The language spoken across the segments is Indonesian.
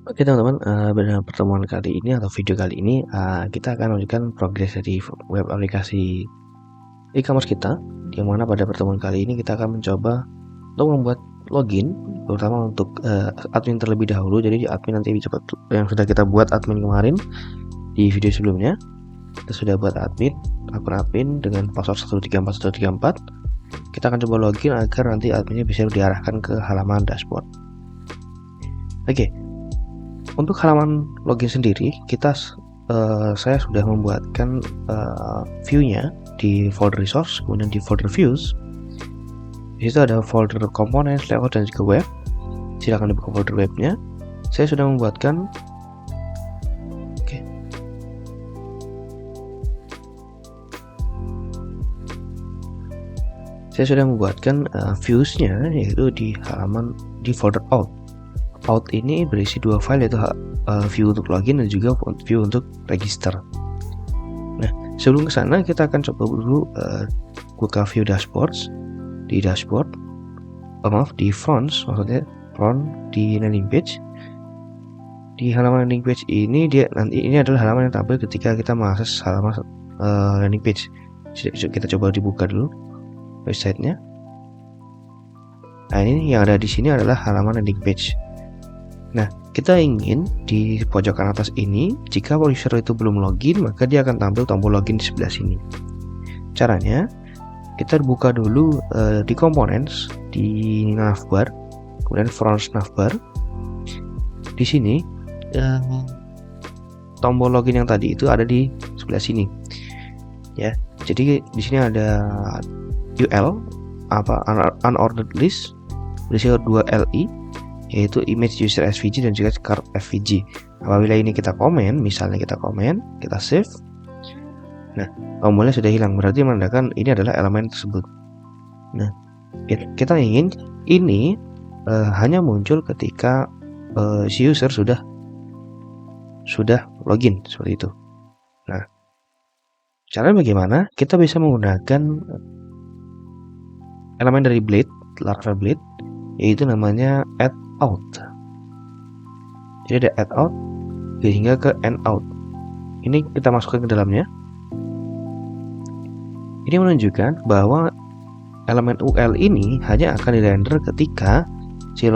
Oke teman-teman, pada pertemuan kali ini atau video kali ini, kita akan menunjukkan progres dari web aplikasi e-commerce kita, yang mana pada pertemuan kali ini kita akan mencoba untuk membuat login, terutama untuk admin terlebih dahulu. Jadi di admin nanti cepat yang sudah kita buat admin kemarin di video sebelumnya, kita sudah buat akun admin dengan password 134 Kita akan coba login agar nanti adminnya bisa diarahkan ke halaman dashboard. Oke. Untuk halaman login sendiri, saya sudah membuatkan view-nya di folder resource, kemudian di folder views. Di situ ada folder components, layout, dan juga web. Silakan dibuka folder webnya. Saya sudah membuatkan. Oke. Saya sudah membuatkan views-nya, yaitu di folder out. Out ini berisi dua file, yaitu view untuk login dan juga view untuk register. Nah, sebelum ke sana kita akan coba dulu buka view dashboards di dashboard. Di fronts, maksudnya front di landing page. Di halaman landing page ini ini adalah halaman yang tampil ketika kita mengakses halaman landing page. Kita coba dibuka dulu websitenya. Nah, ini yang ada di sini adalah halaman landing page. Nah, kita ingin di pojokan atas ini, jika user itu belum login, maka dia akan tampil tombol login di sebelah sini. Caranya, kita buka dulu di components, di navbar, kemudian front navbar. Di sini, tombol login yang tadi itu ada di sebelah sini. Ya, jadi di sini ada UL, unordered list, berisi 2 LI, yaitu image user SVG dan juga card FVG. Apabila ini kita komen, misalnya kita komen, kita save. Nah, tombolnya sudah hilang, berarti menandakan ini adalah elemen tersebut. Nah, kita ingin ini hanya muncul ketika si user sudah login, seperti itu. Nah, caranya bagaimana? Kita bisa menggunakan elemen dari Blade, Laravel Blade, yaitu namanya add out. Jadi ada add out hingga ke end out. Ini kita masukkan ke dalamnya. Ini menunjukkan bahwa elemen UL ini hanya akan dirender ketika si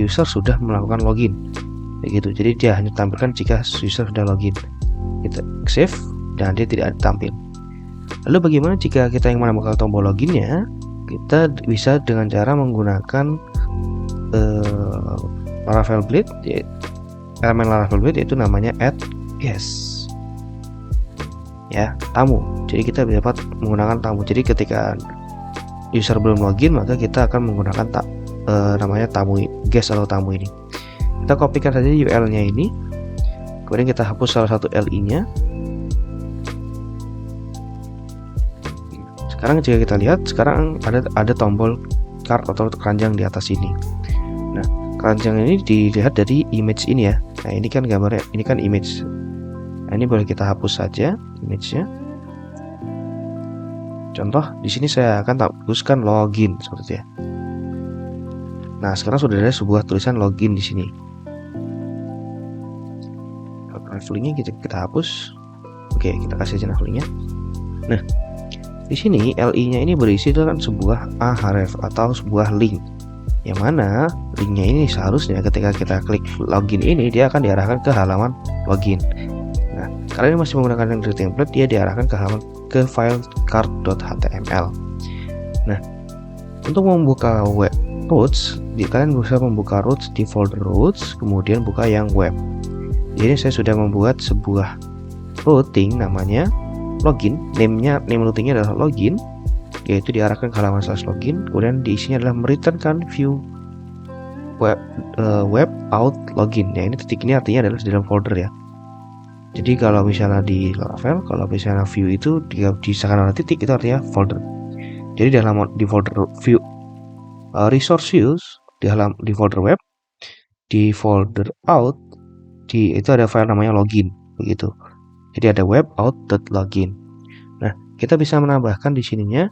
user sudah melakukan login. Begitu. Jadi dia hanya tampilkan jika user sudah login. Kita save dan dia tidak tampil. Lalu bagaimana jika kita yang menemukan tombol loginnya? Kita bisa dengan cara menggunakan Laravel Blade, elemen Laravel Blade itu namanya add guest, ya, tamu. Jadi kita dapat menggunakan tamu. Jadi ketika user belum login, maka kita akan menggunakan namanya tamu, guest atau tamu ini. Kita kopikan saja UL-nya ini, kemudian kita hapus salah satu LI-nya. Sekarang jika kita lihat, sekarang ada tombol card atau keranjang di atas ini. Nah, keranjang ini dilihat dari image ini ya. Nah, ini kan gambarnya, ini kan image. Nah, ini boleh kita hapus saja image-nya. Contoh, di sini saya akan hapuskan login seperti itu ya. Nah, sekarang sudah ada sebuah tulisan login di sini. Travelingnya kita hapus. Oke, kita kasih aja travelingnya. Nah, di sini LI-nya ini berisi dengan sebuah href atau sebuah link, yang mana linknya ini seharusnya ketika kita klik login ini dia akan diarahkan ke halaman login. Nah, karena ini masih menggunakan yang dari template, dia diarahkan ke file card.html. Nah, untuk membuka web routes, kalian bisa membuka routes di folder routes, kemudian buka yang web. Jadi saya sudah membuat sebuah routing namanya login, name routingnya adalah login, yaitu diarahkan ke halaman /login, kemudian diisinya adalah mereturnkan view web out login. Ya, ini titik ini artinya adalah di dalam folder ya. Jadi kalau misalnya di Laravel, kalau misalnya view itu diisahkan oleh titik, itu artinya folder. Jadi di folder view resource views, di folder web, di folder out, itu ada file namanya login, begitu. Jadi ada web out.login. Nah, kita bisa menambahkan di sininya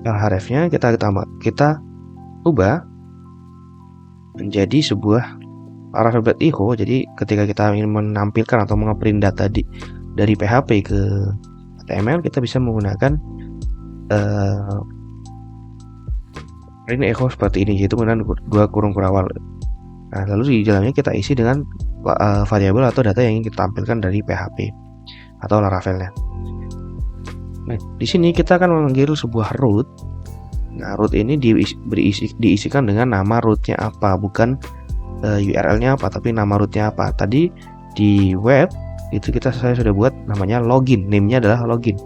href-nya, kita ubah menjadi sebuah laravel.io. Jadi ketika kita ingin menampilkan atau mengeprint data dari PHP ke HTML, kita bisa menggunakan print echo seperti ini, yaitu menggunakan 2 kurung kurawal. Nah, lalu di dalamnya kita isi dengan variabel atau data yang ingin kita tampilkan dari PHP atau Laravelnya. Nah, di sini kita akan memanggil sebuah root. Nah, root ini diisikan dengan nama rootnya apa, bukan URL-nya apa, tapi nama rootnya apa. Tadi di web itu saya sudah buat namanya login, name-nya adalah login.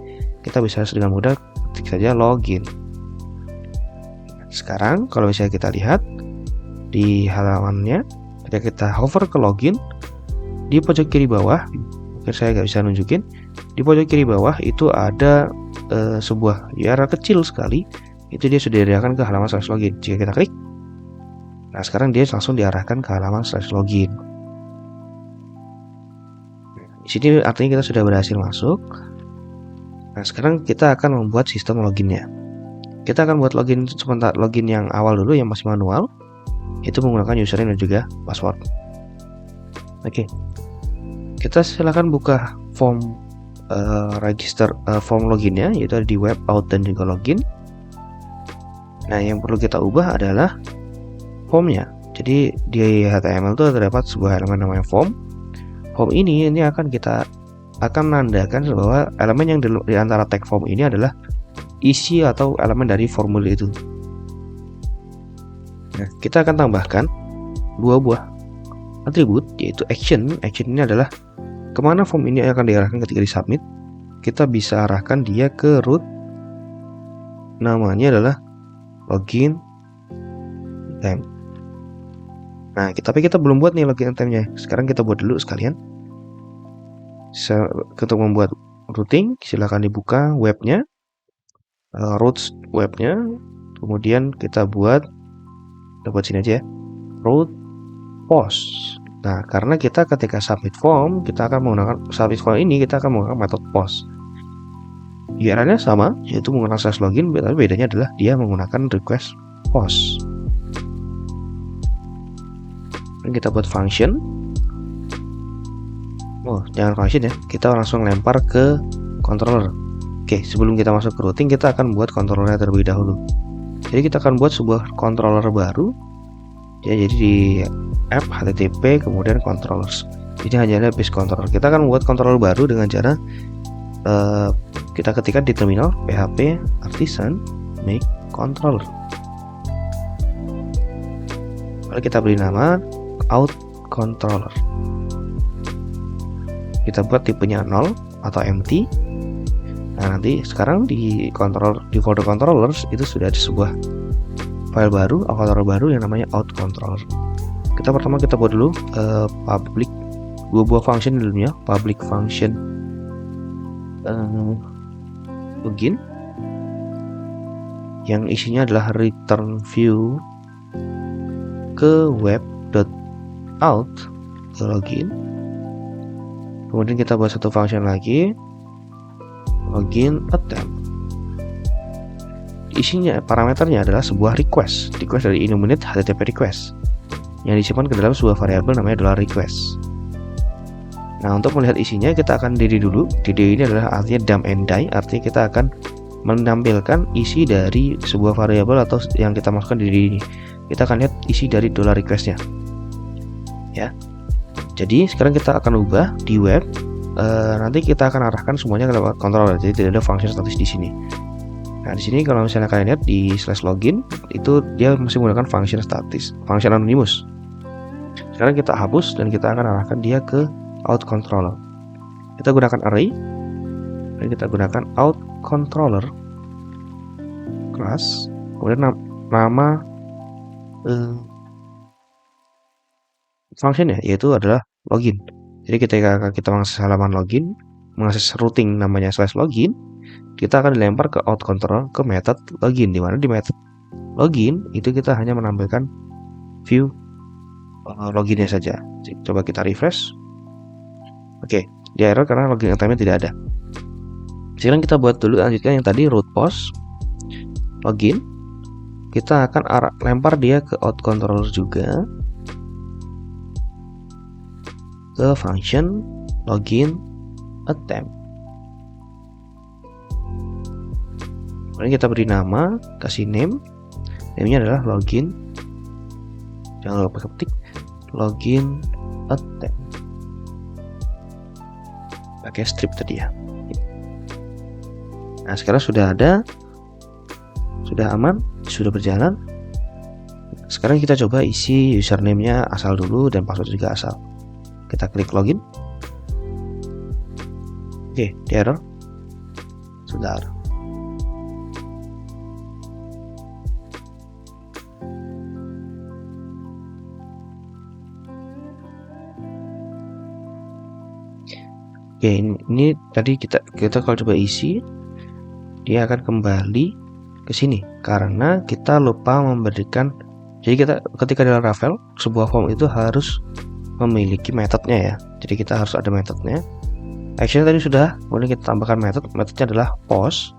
Kita bisa dengan mudah ketik saja login. Sekarang kalau misalnya kita lihat di halamannya, ketika kita hover ke login, di pojok kiri bawah, mungkin saya nggak bisa nunjukin, di pojok kiri bawah itu ada sebuah URL kecil sekali, itu dia sudah diarahkan ke halaman /login. Jika kita klik, nah sekarang dia langsung diarahkan ke halaman /login. Di sini artinya kita sudah berhasil masuk. Nah, sekarang kita akan membuat sistem loginnya. Kita akan buat login yang awal dulu, yang masih manual, itu menggunakan username dan juga password. Oke, kita silakan buka form form loginnya, yaitu ada di web out dan juga login. Nah, yang perlu kita ubah adalah formnya. Jadi di HTML itu terdapat sebuah elemen namanya form. Form ini akan menandakan bahwa elemen yang di antara tag form ini adalah isi atau elemen dari formulir itu. Nah, kita akan tambahkan 2 buah atribut, yaitu action. Action ini adalah kemana form ini akan diarahkan ketika disubmit. Kita bisa arahkan dia ke root, namanya adalah login time. Nah, tapi kita belum buat nih login time-nya. Sekarang kita buat dulu sekalian. Untuk membuat routing, silakan dibuka webnya, root webnya, kemudian kita buat sini aja ya, root post. Nah, karena kita ketika submit form, kita akan menggunakan metode post. URL-nya sama, yaitu menggunakan /login, tapi bedanya adalah dia menggunakan request post. Dan kita buat function. Oh, jangan function ya, kita langsung lempar ke controller. Oke, sebelum kita masuk ke routing, kita akan buat controllernya terlebih dahulu. Jadi kita akan buat sebuah controller baru. Ya, jadi di app http kemudian controllers. Ini hanya ada base controller. Kita akan membuat controller baru dengan cara kita ketikkan di terminal php artisan make controller. Lalu kita beri nama out controller. Kita buat tipenya 0 atau empty. Nah, nanti sekarang di folder controllers itu sudah ada sebuah file baru, controller baru yang namanya out controller. Pertama kita buat dulu public 2 buah function dulunya, public function login yang isinya adalah return view ke web.out ke login. Kemudian kita buat satu function lagi, login attempt. Isinya, parameternya adalah sebuah request dari enumerate http request yang disimpan ke dalam sebuah variabel namanya $request. Nah, untuk melihat isinya kita akan dd dulu. Dd ini adalah artinya dump and die, artinya kita akan menampilkan isi dari sebuah variabel atau yang kita masukkan di dd ini. Kita akan lihat isi dari $request-nya. Ya. Jadi sekarang kita akan ubah di web. Nanti kita akan arahkan semuanya ke lewat controller, jadi tidak ada function statis di sini. Nah, di sini kalau misalnya kalian lihat di /login itu dia masih menggunakan function statis, function anonymous. Sekarang kita hapus dan kita akan arahkan dia ke out controller. Kita gunakan array dan kita gunakan out controller class, kemudian nama function yaitu adalah login. Jadi ketika kita mengakses halaman login, mengakses routing namanya /login, kita akan dilempar ke out controller ke method login, di mana di method login itu kita hanya menampilkan view loginnya saja. Coba kita refresh. Oke, dia error karena login time-nya tidak ada. Sekarang kita buat dulu, lanjutkan yang tadi root post login. Kita akan lempar dia ke out controller juga. ke function login attempt. Kemudian kita beri nama, kasih name. Name-nya adalah login. Jangan lupa ketik login attempt. Pakai strip tadi ya. Nah, sekarang sudah ada, sudah aman, sudah berjalan. Sekarang kita coba isi username-nya asal dulu dan password juga asal. Kita klik login. Oke, di error. Sudah. Oke, ini tadi kita kalau coba isi, dia akan kembali ke sini karena kita lupa memberikan. Jadi kita ketika di Laravel, sebuah form itu harus memiliki metodenya ya. Jadi kita harus ada metodenya. Action tadi sudah, kemudian kita tambahkan metodenya adalah post.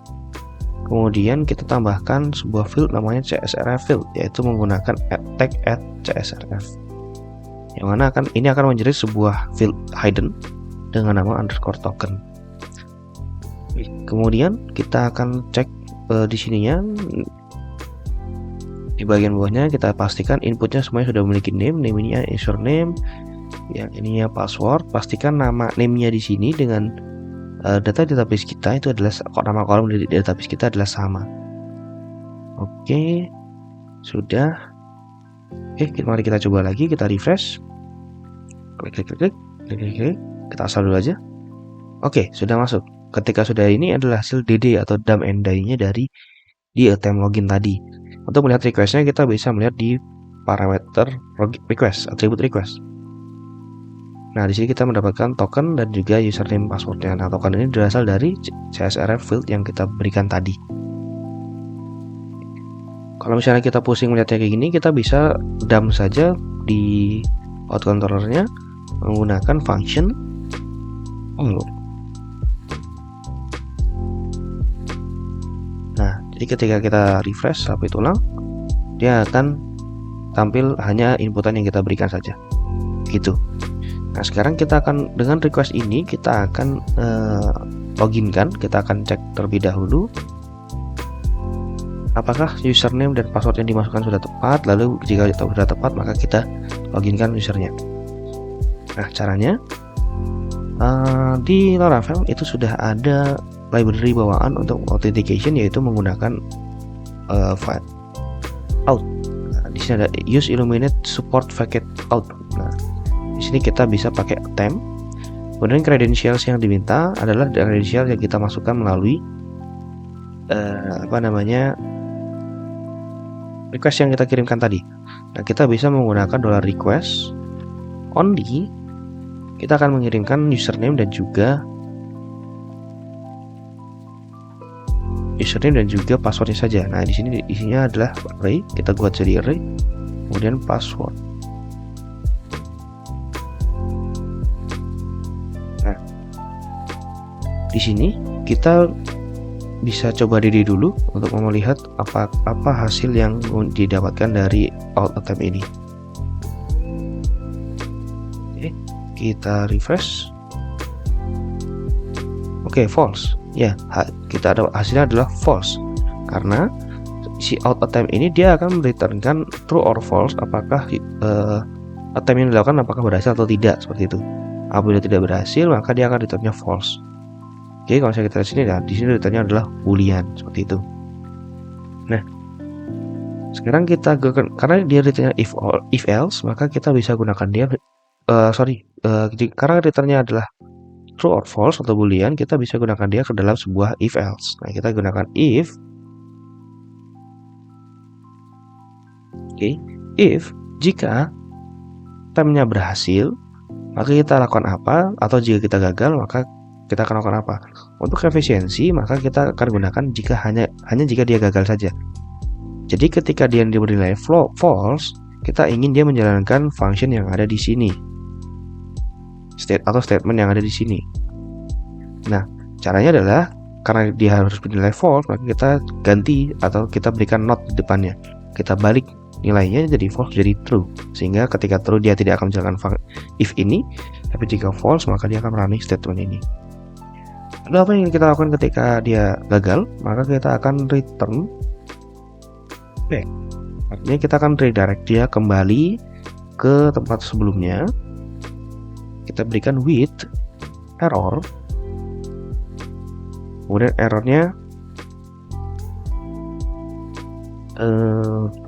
Kemudian kita tambahkan sebuah field namanya CSRF field, yaitu menggunakan tag @CSRF. Yang mana ini akan menjadi sebuah field hidden dengan nama _token. Kemudian kita akan cek di sininya, di bagian bawahnya kita pastikan inputnya semuanya sudah memiliki name ini username, yang ininya password. Pastikan nama name-nya di sini dengan data database kita itu adalah nama kolom di database kita adalah sama. Oke, sudah. Oke, mari kita coba lagi, kita refresh. Klik. Kita asal dulu aja. Oke, sudah masuk. Ketika sudah, ini adalah hasil DD atau dump and die-nya dari di attempt login tadi. Untuk melihat request-nya kita bisa melihat di parameter request, atribut request. Nah, di sini kita mendapatkan token dan juga username passwordnya. Nah, token ini berasal dari CSRF field yang kita berikan tadi. Kalau misalnya kita pusing melihatnya kayak gini, kita bisa dump saja di out controllernya menggunakan function Nah, jadi ketika kita refresh update ulang, dia akan tampil hanya inputan yang kita berikan saja. Gitu. Nah, sekarang kita akan dengan request ini kita akan login kan, kita akan cek terlebih dahulu apakah username dan password yang dimasukkan sudah tepat. Lalu jika sudah tepat, maka kita loginkan usernya. Nah, caranya di Laravel itu sudah ada library bawaan untuk authentication, yaitu menggunakan file out. Nah, di sini ada use illuminate support packet out. Nah, di sini kita bisa pakai attempt. Kemudian credentials yang diminta adalah credential yang kita masukkan melalui request yang kita kirimkan tadi. Nah, kita bisa menggunakan $request only. Kita akan mengirimkan username dan juga passwordnya saja. Nah, di sini isinya adalah array, kita buat jadi array, kemudian password. Nah, di sini kita bisa coba diri dulu untuk melihat apa hasil yang didapatkan dari out attempt ini. Oke, kita refresh. Oke, false. Ya, kita ada hasilnya adalah false karena si out attempt ini dia akan mereturnkan true or false apakah attempt yang dilakukan apakah berhasil atau tidak, seperti itu. Apabila tidak berhasil, maka dia akan returnnya false. Oke, kalau saya kita lihat sini, nah di sini returnnya adalah boolean, seperti itu. Nah, sekarang kita gunakan, karena dia returnnya if else, maka kita bisa gunakan dia karena returnnya adalah true or false atau boolean, kita bisa gunakan dia ke dalam sebuah if else. Nah, kita gunakan if jika attempt-nya berhasil, maka kita lakukan apa, atau jika kita gagal, maka kita akan lakukan apa. Untuk efisiensi, maka kita akan gunakan hanya jika dia gagal saja. Jadi ketika dia diberi nilai false, kita ingin dia menjalankan function yang ada di sini, statement yang ada di sini. Nah, caranya adalah karena dia harus bernilai false, maka kita ganti atau kita berikan not di depannya. Kita balik nilainya jadi false, jadi true. Sehingga ketika true dia tidak akan menjalankan if ini, tapi jika false maka dia akan running statement ini. Lalu apa yang ingin kita lakukan ketika dia gagal? Maka kita akan return back. Artinya kita akan redirect dia kembali ke tempat sebelumnya. Kita berikan with error. Kemudian errornya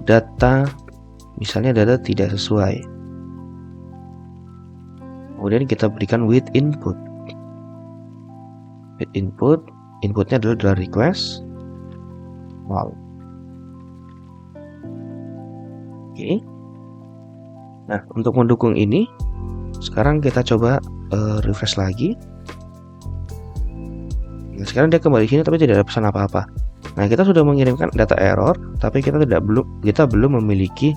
data, misalnya data tidak sesuai. Kemudian kita berikan with input. With input, inputnya adalah request. Wow. Oke. Nah, untuk mendukung ini, sekarang kita coba refresh lagi. Nah, sekarang dia kembali sini tapi tidak ada pesan apa-apa. Nah, kita sudah mengirimkan data error, tapi kita belum memiliki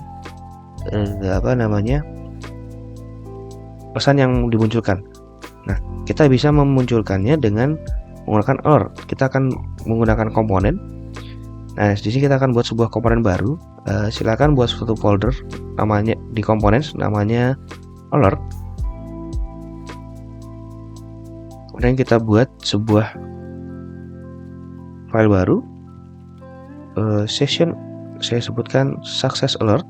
pesan yang dimunculkan. Nah, kita bisa memunculkannya dengan menggunakan alert. Kita akan menggunakan komponen. Nah, di sini kita akan buat sebuah komponen baru. Silakan buat suatu folder namanya di komponen namanya alert. Kemudian kita buat sebuah file baru. Session saya sebutkan success alert.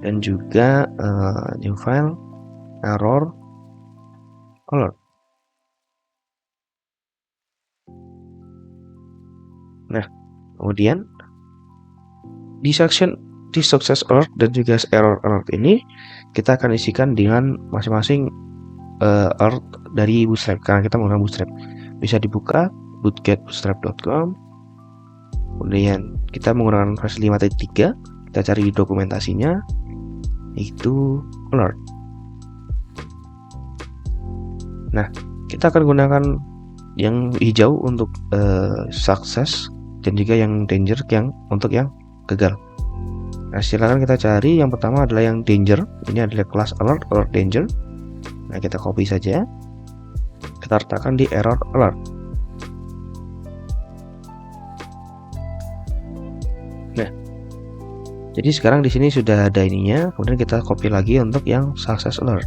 Dan juga new file error alert. Nah, kemudian di section di success alert dan juga error alert ini kita akan isikan dengan masing-masing alert dari Bootstrap karena kita menggunakan Bootstrap. Bisa dibuka bootgetbootstrap.com. Kemudian kita menggunakan versi 5.3. Kita cari dokumentasinya, itu alert. Nah, kita akan gunakan yang hijau untuk success dan juga yang danger untuk yang gagal. Nah, silakan kita cari. Yang pertama adalah yang danger. Ini adalah kelas alert danger. Nah, kita copy saja. Kita letakkan di error alert. Nah, jadi sekarang di sini sudah ada ininya. Kemudian kita copy lagi untuk yang success alert.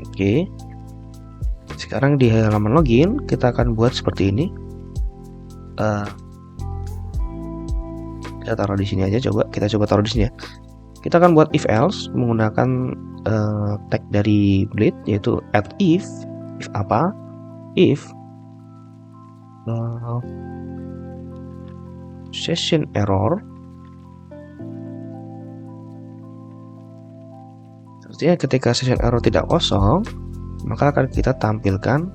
Oke. Sekarang di halaman login kita akan buat seperti ini. Kita taruh di sini aja. Kita coba taruh di sini ya. Kita akan buat if else menggunakan tag dari Blade yaitu @if apa? If session error. Artinya ketika session error tidak kosong, maka akan kita tampilkan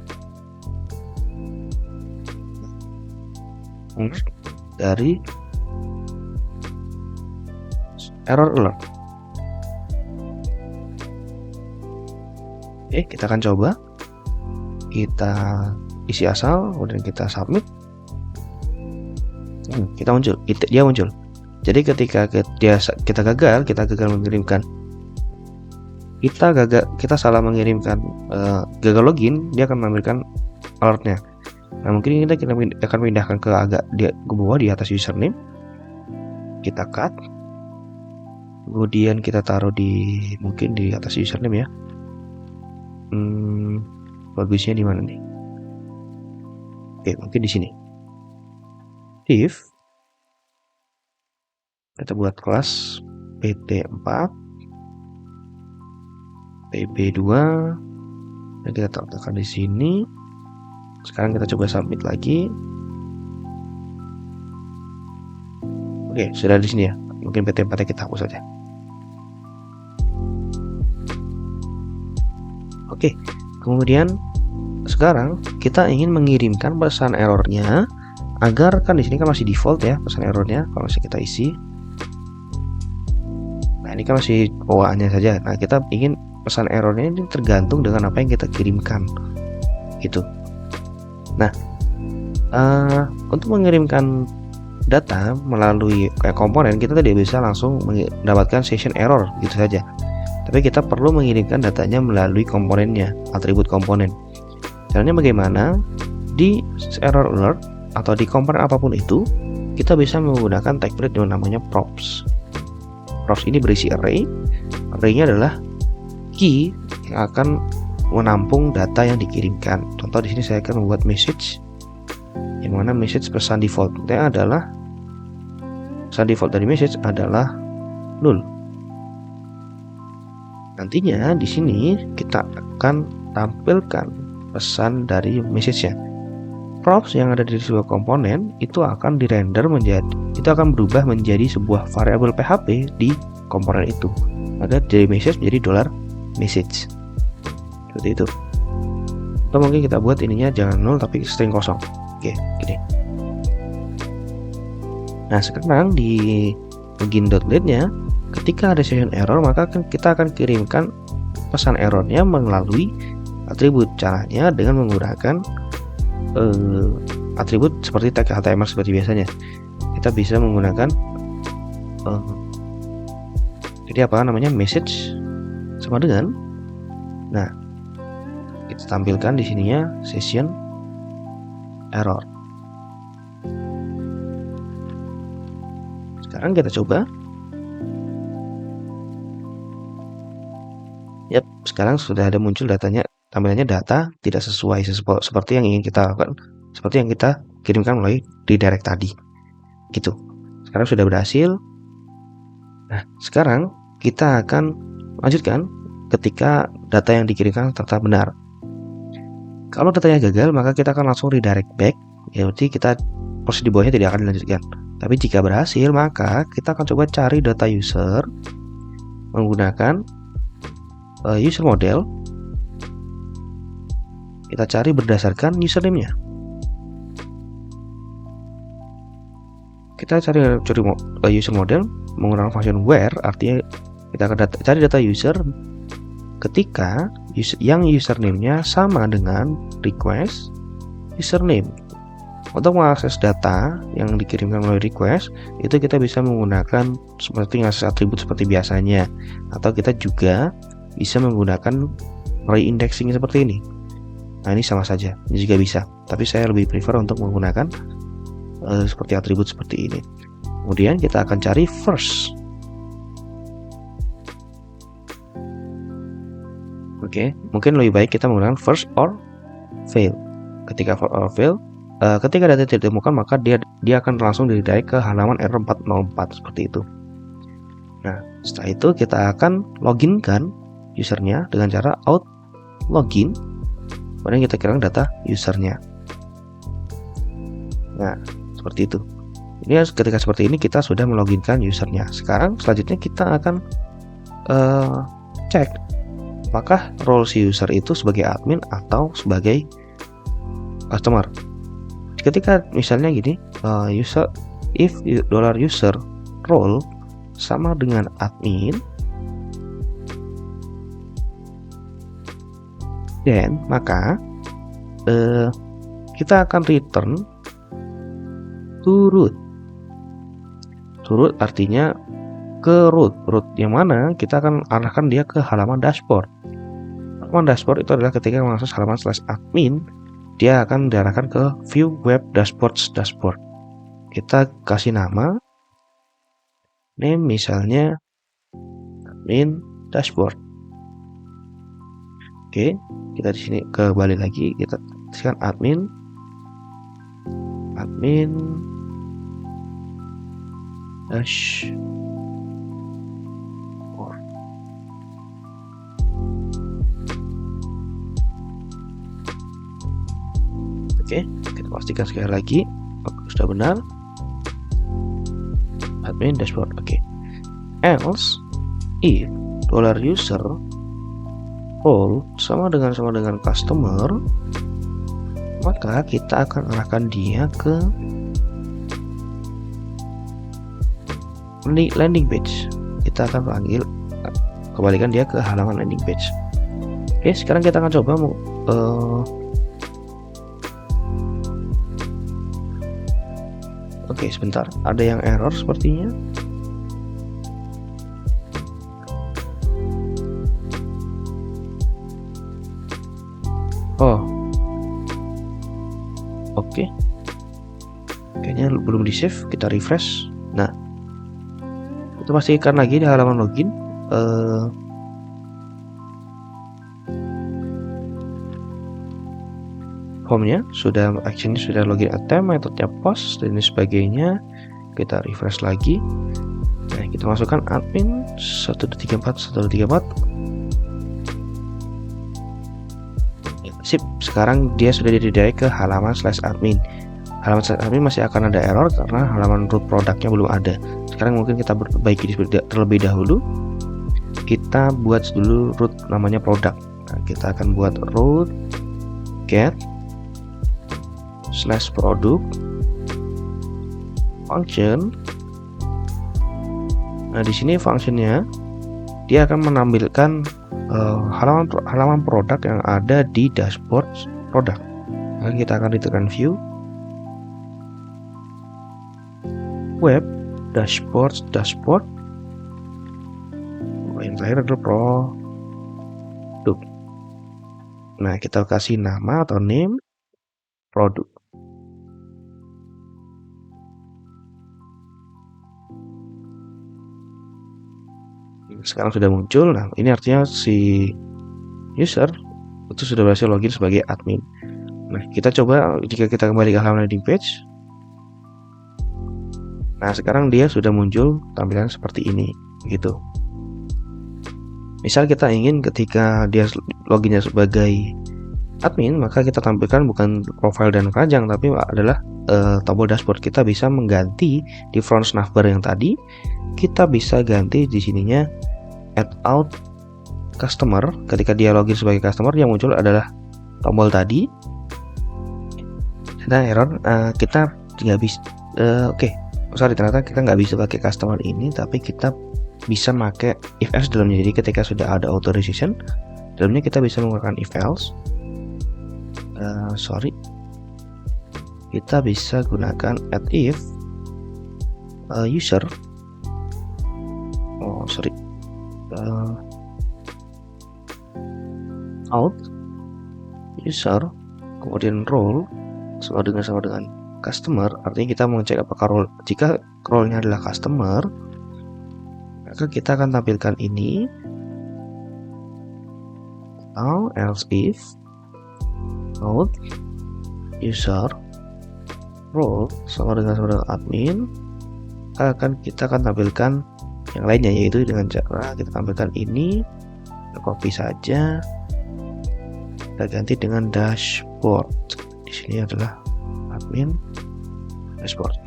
dari error alert. Oke, kita akan coba. Kita isi asal, kemudian kita submit. Dia muncul. Jadi ketika kita gagal mengirimkan, kita salah mengirimkan gagal login, dia akan memberikan alertnya. Nah, mungkin kita akan pindahkan ke bawah di atas username. Kita cut. Kemudian kita taruh mungkin di atas username ya. Bagusnya di mana nih? Oke, mungkin di sini. If kita buat kelas PT4 PB2 dan kita letakkan di sini. Sekarang kita coba submit lagi. Oke, sudah di sini ya. Mungkin PT4 kita hapus saja. Oke, kemudian sekarang kita ingin mengirimkan pesan errornya agar kan di sini kan masih default ya pesan errornya kalau masih kita isi. Nah, ini kan masih bawaannya saja. Nah, kita ingin pesan errornya ini tergantung dengan apa yang kita kirimkan gitu. Nah, untuk mengirimkan data melalui komponen kita tidak bisa langsung mendapatkan session error gitu saja, tapi kita perlu mengirimkan datanya melalui komponennya, atribut komponen. Caranya bagaimana? Di error alert atau di komponen apapun itu, kita bisa menggunakan tag break yang namanya props. Props ini berisi array. Array-nya adalah key yang akan menampung data yang dikirimkan. Contoh di sini saya akan membuat message, yang mana message pesan default-nya adalah pesan default dari message adalah null. Nantinya di sini kita akan tampilkan pesan dari message-nya. Props yang ada di sebuah komponen itu akan dirender akan berubah menjadi sebuah variabel PHP di komponen itu. Maka dari message menjadi $message. Seperti itu. Atau mungkin kita buat ininya jangan null tapi string kosong. Oke, gini. Nah, sekarang di begin.let-nya, ketika ada session error, maka kita akan kirimkan pesan errornya melalui atribut. Caranya dengan menggunakan atribut seperti tag HTML seperti biasanya. Kita bisa menggunakan jadi message sama dengan, nah, kita tampilkan di sininya session error. Sekarang kita coba. Yap, sekarang sudah ada muncul datanya. Tampilannya data tidak sesuai seperti yang ingin kita lakukan, seperti yang kita kirimkan melalui redirect tadi. Gitu. Sekarang sudah berhasil. Nah, sekarang kita akan lanjutkan ketika data yang dikirimkan ternyata benar. Kalau datanya gagal, maka kita akan langsung redirect back. Ya, berarti kita proses di bawahnya tidak akan dilanjutkan. Tapi jika berhasil, maka kita akan coba cari data user menggunakan user model. Kita cari berdasarkan username-nya. Kita cari user model menggunakan function where, artinya kita akan cari data user ketika yang username-nya sama dengan request username. Untuk mengakses data yang dikirimkan melalui request, itu kita bisa menggunakan seperti mengakses atribut seperti biasanya, atau kita juga bisa menggunakan re-indexing seperti ini. Nah, ini sama saja, ini juga bisa. Tapi saya lebih prefer untuk menggunakan seperti atribut seperti ini. Kemudian kita akan cari first. Oke, mungkin lebih baik kita menggunakan first or fail. Ketika first or fail, ketika data tidak ditemukan, maka dia akan langsung redirect ke halaman error 404 seperti itu. Nah, setelah itu kita akan loginkan usernya dengan cara out login. Kemudian kita kirimkan data usernya. Nah, seperti itu. Ini ketika seperti ini kita sudah meloginkan usernya. Sekarang selanjutnya kita akan cek apakah role si user itu sebagai admin atau sebagai customer. Ketika misalnya gini, user role sama dengan admin, dan maka kita akan return to root. To root artinya ke root yang mana kita akan arahkan dia ke halaman dashboard. Halaman dashboard itu adalah ketika mengakses halaman /admin, dia akan diarahkan ke view web dashboard. Kita kasih nama, name misalnya admin dashboard. Oke, kita di sini kembali lagi, kita tuliskan admin dashboard. Oke, kita pastikan sekali lagi sudah benar. Admin dashboard. Oke. Else if $user role sama dengan customer, maka kita akan arahkan dia ke landing page. Kita akan kembalikan dia ke halaman landing page. Oke, sekarang kita akan coba Oke, sebentar, ada yang error sepertinya. Oh, Kayaknya belum di save, kita refresh. Nah, kita pastikan lagi di halaman login. Home-nya sudah, action sudah login attempt, metodenya post dan sebagainya. Kita refresh lagi. Nah, kita masukkan admin 1234. Sip, sekarang dia sudah diredirect ke halaman /admin. Halaman /admin masih akan ada error karena halaman root produknya belum ada. Sekarang mungkin kita perbaiki terlebih dahulu. Kita buat dulu root namanya produk. Nah, kita akan buat root get /product function. Nah, di sini functionnya dia akan menampilkan halaman produk yang ada di dashboard produk. Nah, kita akan ditekan view web dashboard. Yang terakhir adalah produk. Nah, kita kasih nama atau name produk. Sekarang sudah muncul. Nah, ini artinya si user itu sudah berhasil login sebagai admin. Nah, kita coba jika kita kembali ke halaman landing page. Nah, sekarang dia sudah muncul tampilan seperti ini, gitu. Misal kita ingin ketika dia loginnya sebagai admin, maka kita tampilkan bukan profile dan keranjang, tapi adalah tombol dashboard. Kita bisa mengganti di front navbar yang tadi, kita bisa ganti di sininya add out customer. Ketika dia login sebagai customer, yang muncul adalah tombol tadi. Nah, error kita nggak bisa. Ternyata kita nggak bisa pakai customer ini, tapi kita bisa pakai if else dalamnya. Jadi ketika sudah ada authorization dalamnya, kita bisa menggunakan if else. Kita bisa gunakan add if user. Out user, kemudian role sama dengan customer. Artinya kita mengecek apakah role. Jika role-nya adalah customer, maka kita akan tampilkan ini. Else if out user role sama dengan admin, kita akan tampilkan yang lainnya, yaitu dengan cara kita tampilkan ini, kita copy saja, kita ganti dengan dashboard. Di sini adalah admin dashboard.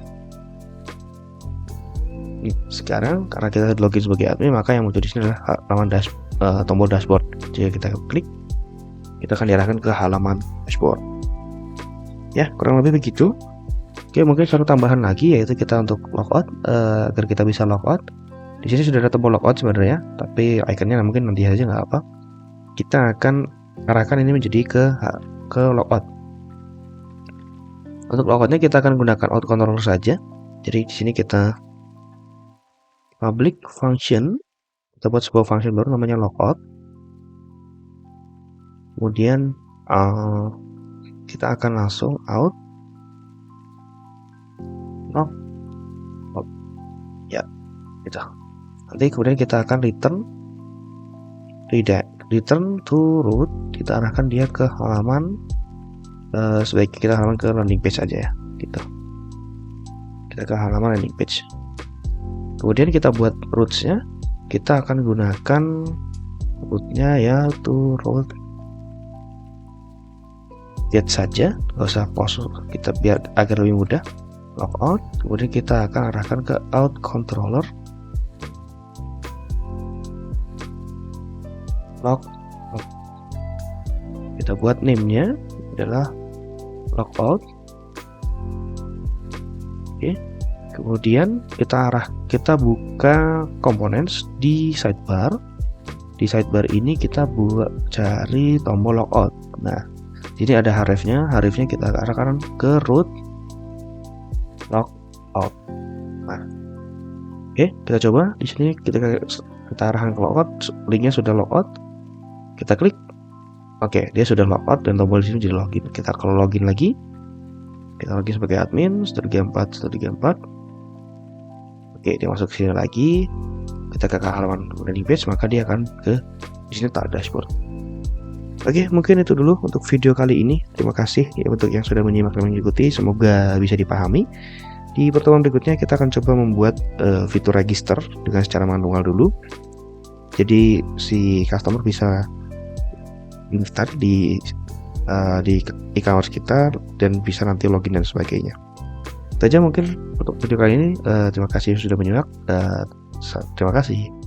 Sekarang karena kita login sebagai admin, maka yang muncul di sini adalah halaman tombol dashboard. Jika kita klik, kita akan diarahkan ke halaman dashboard. Ya, kurang lebih begitu. Oke, mungkin satu tambahan lagi, yaitu kita untuk logout, agar kita bisa logout. Di sini sudah ada tombol logout sebenarnya, tapi ikonnya mungkin nanti aja nggak apa. Kita akan arahkan ini menjadi ke logout. Untuk logoutnya kita akan gunakan out controller saja. Jadi di sini kita public function, kita buat sebuah function baru namanya logout. Kemudian kita akan langsung out logout. Ya, gitu. Nanti kemudian kita akan return to root. Kita arahkan dia ke halaman, sebaiknya kita halaman ke landing page aja ya, gitu. Kita ke halaman landing page. Kemudian kita buat rootsnya, kita akan gunakan rootnya yaitu root get saja, nggak usah post, kita biar agar lebih mudah. Logout, kemudian kita akan arahkan ke out controller logout. Kita buat name-nya adalah logout. Oke. Kemudian kita buka components di sidebar. Di sidebar ini kita cari tombol logout. Nah, jadi ada hrefnya kita arahkan ke root logout. Nah, oke, kita coba di sini kita arahkan ke logout, linknya sudah logout. Kita klik, oke, dia sudah logout dan tombol di sini jadi login. Kita kalau login lagi, kita login sebagai admin, strategi 4. Oke, dia masuk ke sini lagi. Kita ke halaman landing page, maka dia akan ke di sini tak dashboard. Oke, mungkin itu dulu untuk video kali ini. Terima kasih ya untuk yang sudah menyimak dan mengikuti. Semoga bisa dipahami. Di pertemuan berikutnya kita akan coba membuat fitur register dengan secara manual dulu. Jadi si customer bisa mendaftar di e-commerce kita dan bisa nanti login dan sebagainya. Itu aja mungkin untuk video kali ini. Terima kasih sudah menyimak. Terima kasih.